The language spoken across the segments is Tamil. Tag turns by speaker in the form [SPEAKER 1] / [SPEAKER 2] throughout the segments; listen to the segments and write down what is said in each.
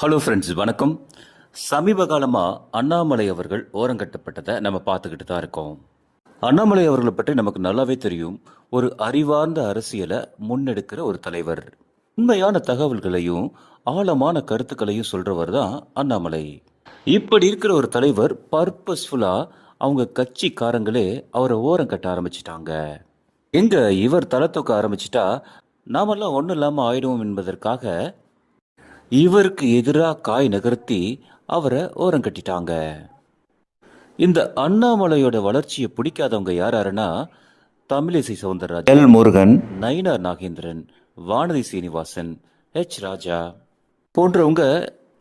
[SPEAKER 1] ஹலோ ஃப்ரெண்ட்ஸ், வணக்கம். சமீப காலமாக அண்ணாமலை அவர்கள் ஓரங்கட்டப்பட்டதை நம்ம பார்த்துக்கிட்டு தான் இருக்கோம். அண்ணாமலை அவர்களை பற்றி நமக்கு நல்லாவே தெரியும். ஒரு அறிவார்ந்த அரசியலை முன்னெடுக்கிற ஒரு தலைவர். உண்மையான தகவல்களையும் ஆழமான கருத்துக்களையும் சொல்றவர் தான் அண்ணாமலை. இப்படி இருக்கிற ஒரு தலைவர் பர்பஸ்ஃபுல்லாக அவங்க கட்சிக்காரங்களே அவரை ஓரம் கட்ட ஆரம்பிச்சிட்டாங்க. எங்க இவர் தலை தூக்க ஆரம்பிச்சிட்டா நாமெல்லாம் ஒன்றும் இல்லாமல் ஆயிடுவோம் என்பதற்காக இவருக்கு எதிராக காய் நகர்த்தி அவரை ஓரம் கட்டிட்டாங்க. இந்த அண்ணாமலையோட வளர்ச்சியை பிடிக்காதவங்க யாருன்னா தமிழிசை சவுந்தரராஜன், எல் முருகன், நயினார் நாகேந்திரன், வானதி சீனிவாசன், எச் ராஜா போன்றவங்க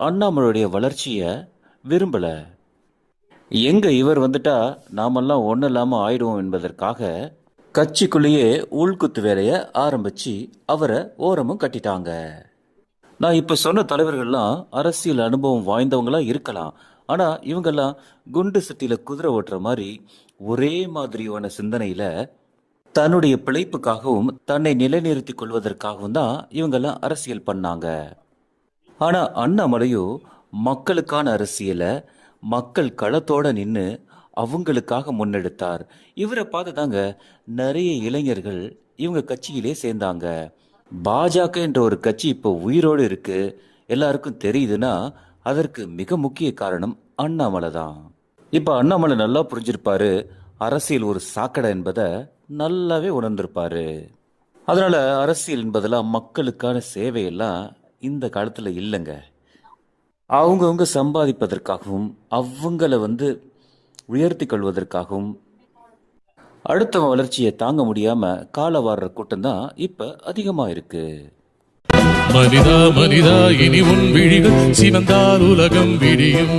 [SPEAKER 1] அண்ணாமலையுடைய வளர்ச்சியை விரும்பல. எங்க இவர் வந்துட்டா நாமெல்லாம் ஒன்றும் இல்லாமல் ஆயிடுவோம் என்பதற்காக கட்சிக்குள்ளேயே உள்குத்து வேலையை ஆரம்பிச்சு அவரை ஓரமும் கட்டிட்டாங்க. நான் இப்போ சொன்ன தலைவர்கள்லாம் அரசியல் அனுபவம் வாய்ந்தவங்களா இருக்கலாம். ஆனால் இவங்கெல்லாம் குண்டு சட்டியில் குதிரை ஓட்டுற மாதிரி ஒரே மாதிரியான சிந்தனையில் தன்னுடைய பிழைப்புக்காகவும் தன்னை நிலைநிறுத்திக் கொள்வதற்காகவும் தான் இவங்கெல்லாம் அரசியல் பண்ணாங்க. ஆனால் அண்ணாமலையோ மக்களுக்கான அரசியலை மக்கள் களத்தோட நின்று அவங்களுக்காக முன்னெடுத்தார். இவரை பார்த்து தாங்க நிறைய இளைஞர்கள் இவங்க கட்சியிலே சேர்ந்தாங்க. பாஜக என்ற ஒரு கட்சி இப்போ உயிரோடு இருக்கு எல்லாருக்கும் தெரியுதுன்னா அதற்கு மிக முக்கிய காரணம் அண்ணாமலை தான். இப்போ அண்ணாமலை நல்லா புரிஞ்சிருப்பாரு, அரசியல் ஒரு சாக்கடை என்பதை நல்லாவே உணர்ந்திருப்பாரு. அதனால அரசியல் என்பதெல்லாம் மக்களுக்கான சேவையெல்லாம் இந்த காலத்தில் இல்லைங்க. அவங்கவுங்க சம்பாதிப்பதற்காகவும் அவங்கள உயர்த்தி கொள்வதற்காகவும் அடுத்தவன் வளர்ச்சியை தாங்க முடியாம கால வாடுற கூட்டம் தான் இப்ப அதிகமா இருக்கு.
[SPEAKER 2] மனிதா மனிதா இனி உன் விழிகள் சிவந்தால் உலகம் விடியும்.